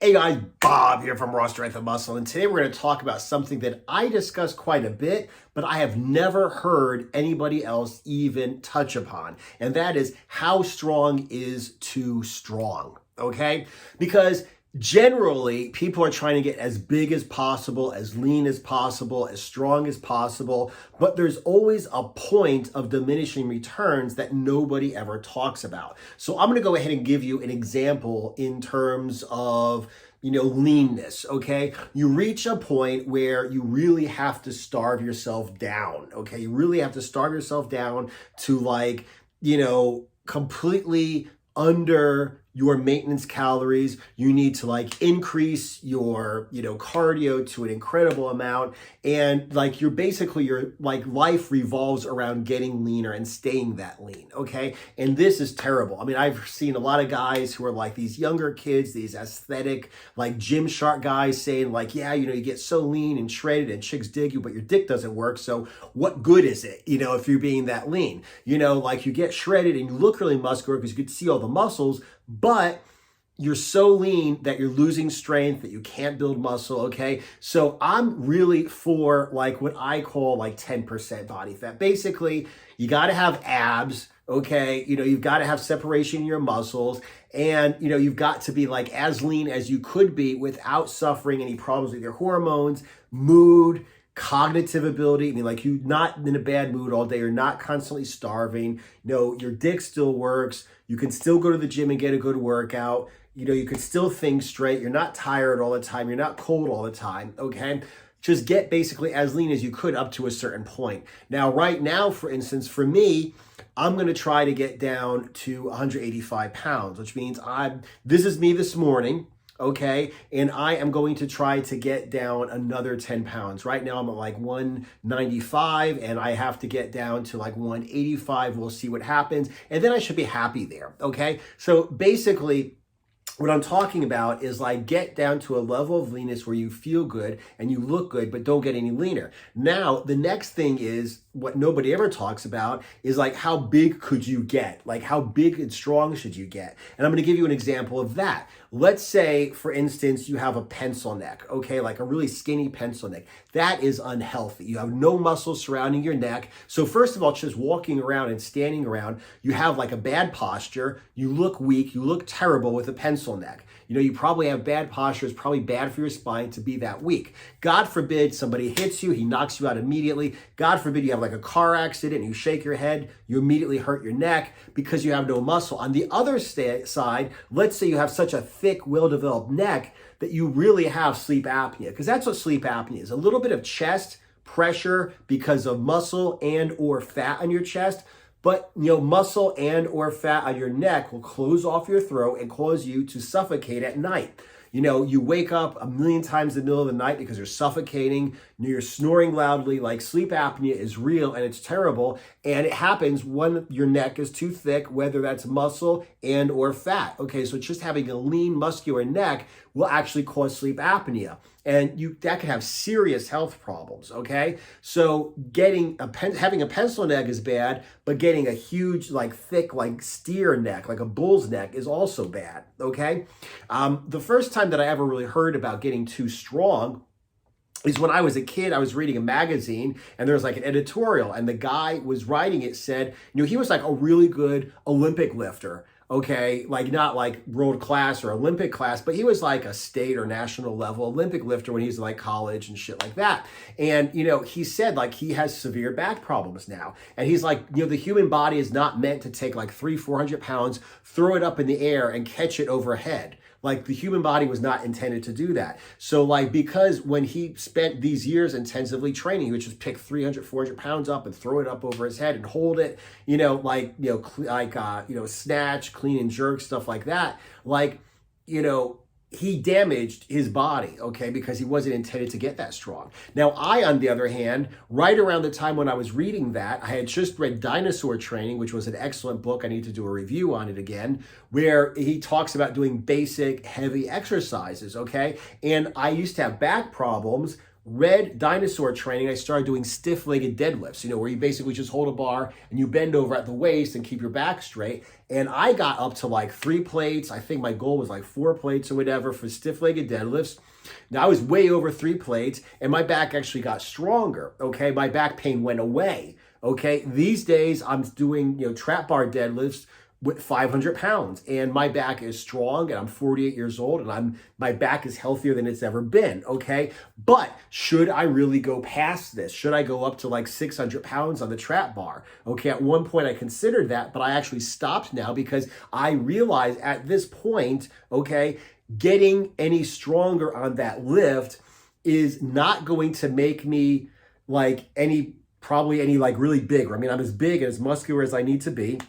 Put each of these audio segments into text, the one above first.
Hey guys, Bob here from Raw Strength and Muscle, and today we're going to talk about something that I discuss quite a bit, but I have never heard anybody else even touch upon, and that is how strong is too strong, okay? Because generally, people are trying to get as big as possible, as lean as possible, as strong as possible, but there's always a point of diminishing returns that nobody ever talks about. So I'm going to go ahead and give you an example in terms of leanness, okay? You reach a point where you really have to starve yourself down, okay? You really have to starve yourself down to completely under your maintenance calories. You need to increase your, cardio to an incredible amount. And your life revolves around getting leaner and staying that lean. Okay. And this is terrible. I mean, I've seen a lot of guys who are these younger kids, these aesthetic, gym shark guys saying yeah, you get so lean and shredded and chicks dig you, but your dick doesn't work. So what good is it, if you're being that lean, you get shredded and you look really muscular because you can see all the muscles, but you're so lean that you're losing strength, that you can't build muscle, okay? So I'm really for what I call 10% body fat. Basically, you got to have abs, okay? You've got to have separation in your muscles, and you've got to be as lean as you could be without suffering any problems with your hormones, mood, cognitive ability. I mean, you're not in a bad mood all day. You're not constantly starving. Your dick still works. You can still go to the gym and get a good workout. You can still think straight. You're not tired all the time. You're not cold all the time, okay? Just get basically as lean as you could up to a certain point. Now, right now, for instance, for me, I'm going to try to get down to 185 pounds, which means this is me this morning. Okay, and I am going to try to get down another 10 pounds. Right now I'm at 195 and I have to get down to 185. We'll see what happens. And then I should be happy there. Okay, so basically what I'm talking about is get down to a level of leanness where you feel good and you look good, but don't get any leaner. Now, the next thing is what nobody ever talks about is how big could you get? How big and strong should you get? And I'm going to give you an example of that. Let's say, for instance, you have a pencil neck, okay? A really skinny pencil neck. That is unhealthy. You have no muscle surrounding your neck. So first of all, just walking around and standing around, you have a bad posture. You look weak. You look terrible with a pencil neck. You probably have bad posture. It's probably bad for your spine to be that weak. God forbid somebody hits you, he knocks you out immediately. God forbid you have a car accident and you shake your head, you immediately hurt your neck because you have no muscle. On the other side, let's say you have such a thick, well-developed neck that you really have sleep apnea, because that's what sleep apnea is. A little bit of chest pressure because of muscle and or fat on your chest. But, muscle and or fat on your neck will close off your throat and cause you to suffocate at night. You wake up a million times in the middle of the night because you're suffocating, you're snoring loudly. Sleep apnea is real and it's terrible. And it happens when your neck is too thick, whether that's muscle and or fat. Okay, so just having a lean, muscular neck will actually cause sleep apnea. And that can have serious health problems, okay? So having a pencil neck is bad, but getting a huge, thick, steer neck, a bull's neck is also bad, okay? The first time that I ever really heard about getting too strong is when I was a kid. I was reading a magazine and there was an editorial, and the guy was writing it said, he was a really good Olympic lifter. Okay, not world class or Olympic class, but he was a state or national level Olympic lifter when he was college and shit like that. And, he said he has severe back problems now. And he's the human body is not meant to take 300-400 pounds, throw it up in the air and catch it overhead. The human body was not intended to do that. So because when he spent these years intensively training, he would just pick 300-400 pounds up and throw it up over his head and hold it, snatch, clean and jerk, stuff like that. He damaged his body, okay, because he wasn't intended to get that strong. Now, I, on the other hand, right around the time when I was reading that, I had just read Dinosaur Training, which was an excellent book. I need to do a review on it again, where he talks about doing basic, heavy exercises, okay? And I used to have back problems red dinosaur training, I started doing stiff-legged deadlifts, where you basically just hold a bar and you bend over at the waist and keep your back straight. And I got up to like 3 plates. I think my goal was like 4 plates or whatever for stiff-legged deadlifts. Now I was way over 3 plates and my back actually got stronger, okay? My back pain went away, okay? These days I'm doing, trap bar deadlifts with 500 pounds and my back is strong and I'm 48 years old and my back is healthier than it's ever been, okay? But should I really go past this? Should I go up to like 600 pounds on the trap bar? Okay, at one point I considered that, but I actually stopped now because I realized at this point, okay, getting any stronger on that lift is not going to make me like probably any like really big. I mean, I'm as big and as muscular as I need to be.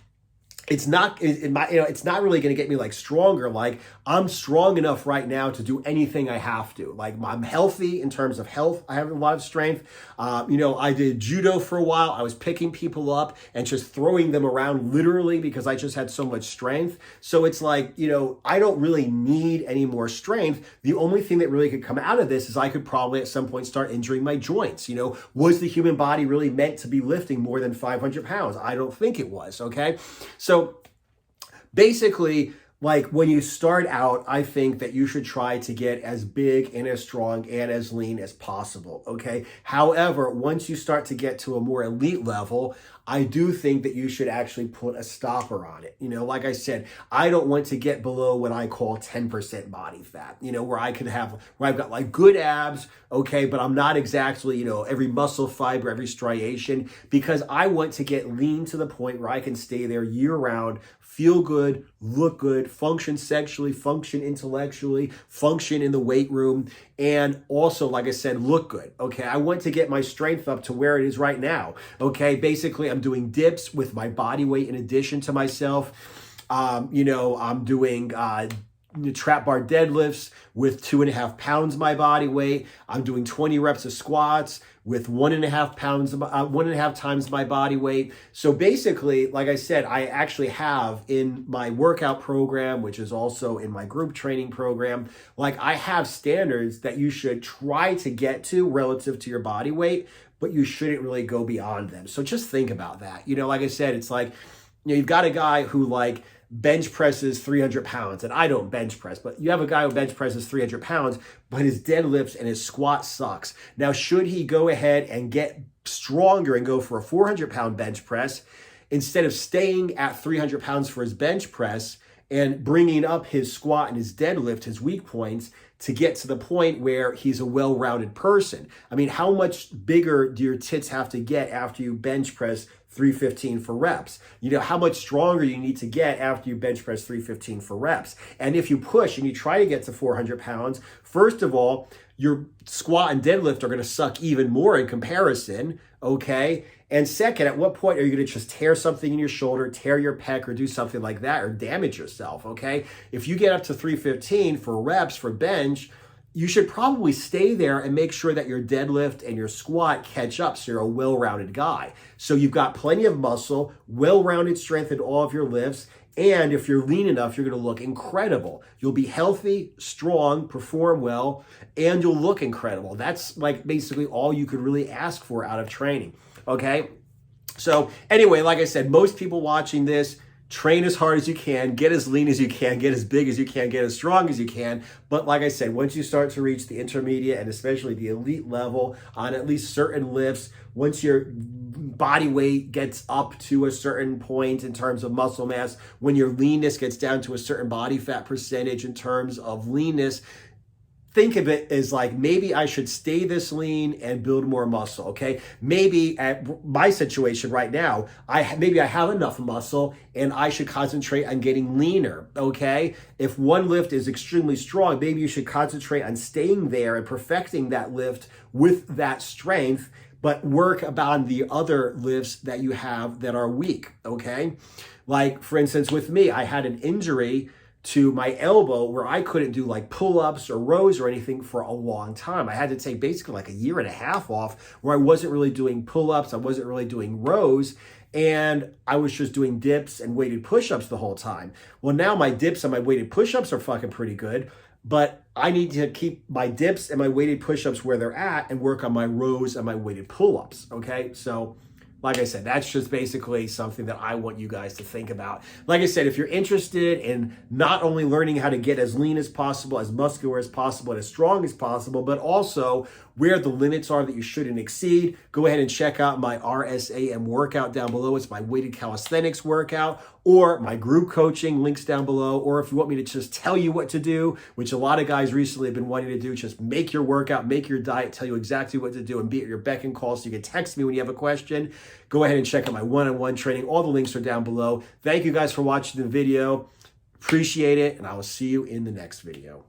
It's not really going to get me like stronger. Like I'm strong enough right now to do anything I have to. Like I'm healthy in terms of health. I have a lot of strength. I did judo for a while. I was picking people up and just throwing them around literally because I just had so much strength. So it's like, I don't really need any more strength. The only thing that really could come out of this is I could probably at some point start injuring my joints. Was the human body really meant to be lifting more than 500 pounds? I don't think it was. Okay. So basically, like when you start out, I think that you should try to get as big and as strong and as lean as possible, okay? However, once you start to get to a more elite level, I do think that you should actually put a stopper on it. Like I said, I don't want to get below what I call 10% body fat, where I've got like good abs, okay, but I'm not exactly, every muscle fiber, every striation, because I want to get lean to the point where I can stay there year round, feel good, look good, function sexually, function intellectually, function in the weight room, and also, like I said, look good, okay? I want to get my strength up to where it is right now, okay? Basically, I'm doing dips with my body weight in addition to myself. I'm doing trap bar deadlifts with 2.5 pounds my body weight. I'm doing 20 reps of squats with 1.5 times my body weight. So basically, like I said, I actually have in my workout program, which is also in my group training program, like I have standards that you should try to get to relative to your body weight, but you shouldn't really go beyond them. So just think about that. Like I said, it's like, you've got a guy who like bench presses 300 pounds, and I don't bench press, but you have a guy who bench presses 300 pounds, but his deadlifts and his squat sucks. Now, should he go ahead and get stronger and go for a 400-pound bench press instead of staying at 300 pounds for his bench press and bringing up his squat and his deadlift, his weak points, to get to the point where he's a well-rounded person? I mean, how much bigger do your tits have to get after you bench press 315 for reps? How much stronger you need to get after you bench press 315 for reps? And if you push and you try to get to 400 pounds, first of all, your squat and deadlift are going to suck even more in comparison, okay? And second, at what point are you going to just tear something in your shoulder, tear your pec, or do something like that, or damage yourself, okay? If you get up to 315 for reps for bench, you should probably stay there and make sure that your deadlift and your squat catch up so you're a well-rounded guy. So you've got plenty of muscle, well-rounded strength in all of your lifts, and if you're lean enough, you're going to look incredible. You'll be healthy, strong, perform well, and you'll look incredible. That's like basically all you could really ask for out of training, okay? So anyway, like I said, most people watching this, train as hard as you can, get as lean as you can, get as big as you can, get as strong as you can. But like I said, once you start to reach the intermediate and especially the elite level on at least certain lifts, once your body weight gets up to a certain point in terms of muscle mass, when your leanness gets down to a certain body fat percentage in terms of leanness, think of it as like, maybe I should stay this lean and build more muscle, okay? Maybe at my situation right now, maybe I have enough muscle and I should concentrate on getting leaner, okay? If one lift is extremely strong, maybe you should concentrate on staying there and perfecting that lift with that strength, but work on the other lifts that you have that are weak, okay? Like, for instance, with me, I had an injury to my elbow where I couldn't do like pull-ups or rows or anything for a long time. I had to take basically like a year and a half off where I wasn't really doing pull-ups, I wasn't really doing rows, and I was just doing dips and weighted push-ups the whole time. Well, now my dips and my weighted push-ups are fucking pretty good, but I need to keep my dips and my weighted push-ups where they're at and work on my rows and my weighted pull-ups, okay? So like I said, that's just basically something that I want you guys to think about. Like I said, if you're interested in not only learning how to get as lean as possible, as muscular as possible, and as strong as possible, but also where the limits are that you shouldn't exceed, go ahead and check out my RSAM workout down below. It's my weighted calisthenics workout, or my group coaching, links down below. Or if you want me to just tell you what to do, which a lot of guys recently have been wanting to do, just make your workout, make your diet, tell you exactly what to do, and be at your beck and call so you can text me when you have a question. Go ahead and check out my one-on-one training. All the links are down below. Thank you guys for watching the video. Appreciate it, and I will see you in the next video.